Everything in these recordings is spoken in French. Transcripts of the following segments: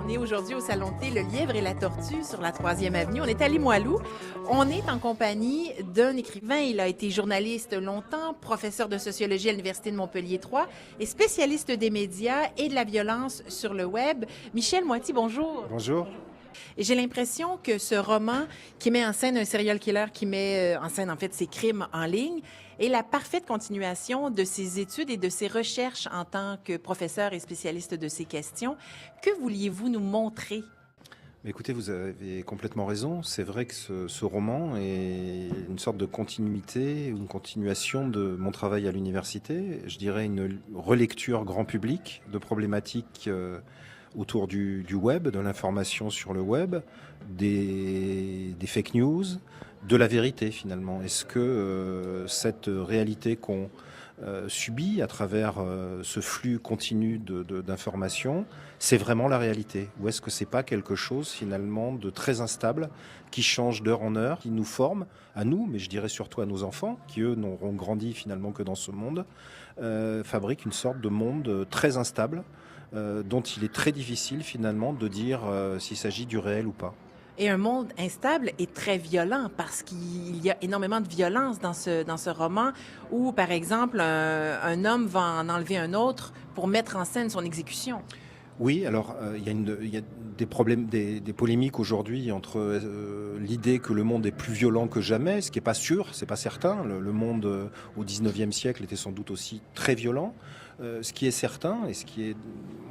On est aujourd'hui au Salon de thé Le Lièvre et la Tortue sur la 3e avenue. On est à Limoilou. On est en compagnie d'un écrivain. Il a été journaliste longtemps, professeur de sociologie à l'Université de Montpellier 3 et spécialiste des médias et de la violence sur le web. Michel Moiti, bonjour. Bonjour. Et j'ai l'impression que ce roman qui met en scène un serial killer, qui met en scène en fait ses crimes en ligne, est la parfaite continuation de ses études et de ses recherches en tant que professeur et spécialiste de ces questions. Que vouliez-vous nous montrer? Écoutez, vous avez complètement raison. C'est vrai que ce roman est une sorte de continuité, une continuation de mon travail à l'université. Je dirais une relecture grand public de problématiques autour du web, de l'information sur le web, des fake news, de la vérité finalement. Est-ce que cette réalité qu'on subit à travers ce flux continu d'informations, c'est vraiment la réalité? Ou est-ce que c'est pas quelque chose finalement de très instable qui change d'heure en heure, qui nous forme à nous, mais je dirais surtout à nos enfants, qui eux n'auront grandi finalement que dans ce monde, fabrique une sorte de monde très instable, dont il est très difficile finalement de dire s'il s'agit du réel ou pas. Et un monde instable et très violent parce qu'il y a énormément de violence dans ce roman où, par exemple, un homme va en enlever un autre pour mettre en scène son exécution. Oui, alors il y a des problèmes, des polémiques aujourd'hui entre l'idée que le monde est plus violent que jamais, ce qui n'est pas sûr, c'est pas certain. Le monde au 19e siècle était sans doute aussi très violent. Ce qui est certain, et ce qui est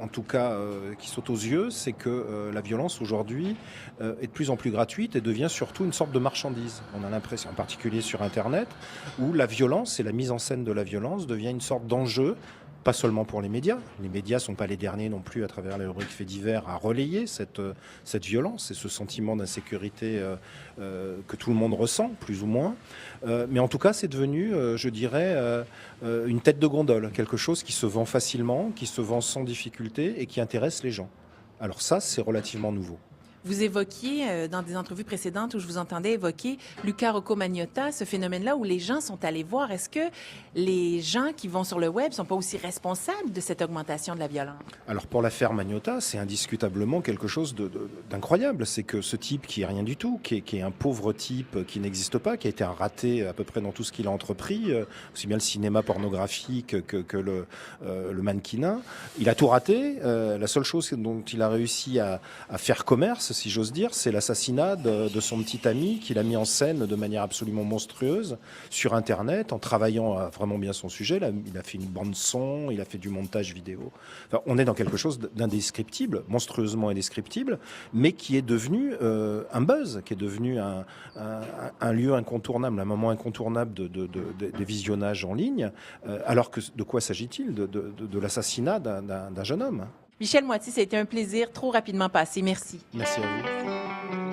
en tout cas qui saute aux yeux, c'est que la violence aujourd'hui est de plus en plus gratuite et devient surtout une sorte de marchandise. On a l'impression, en particulier sur Internet, où la violence et la mise en scène de la violence devient une sorte d'enjeu. Pas seulement pour les médias. Les médias ne sont pas les derniers non plus, à travers les rubriques faits divers, à relayer cette violence et ce sentiment d'insécurité que tout le monde ressent, plus ou moins. Mais en tout cas, c'est devenu, je dirais, une tête de gondole, quelque chose qui se vend facilement, qui se vend sans difficulté et qui intéresse les gens. Alors ça, c'est relativement nouveau. Vous évoquiez dans des entrevues précédentes où je vous entendais évoquer Luca Rocco Magnotta, ce phénomène-là où les gens sont allés voir. Est-ce que les gens qui vont sur le web ne sont pas aussi responsables de cette augmentation de la violence? Alors pour l'affaire Magnotta, c'est indiscutablement quelque chose d'incroyable. C'est que ce type qui est rien du tout, qui est un pauvre type qui n'existe pas, qui a été un raté à peu près dans tout ce qu'il a entrepris, aussi bien le cinéma pornographique que le mannequinat, il a tout raté. La seule chose dont il a réussi à faire commerce, si j'ose dire, c'est l'assassinat de son petit ami qu'il a mis en scène de manière absolument monstrueuse sur Internet, en travaillant vraiment bien son sujet. Il a fait une bande son, il a fait du montage vidéo. Enfin, on est dans quelque chose d'indescriptible, monstrueusement indescriptible, mais qui est devenu un buzz, qui est devenu un lieu incontournable, un moment incontournable des visionnages en ligne. Alors que de quoi s'agit-il? De l'assassinat d'un jeune homme. Michel Moiti, ça a été un plaisir trop rapidement passé. Merci. Merci à vous.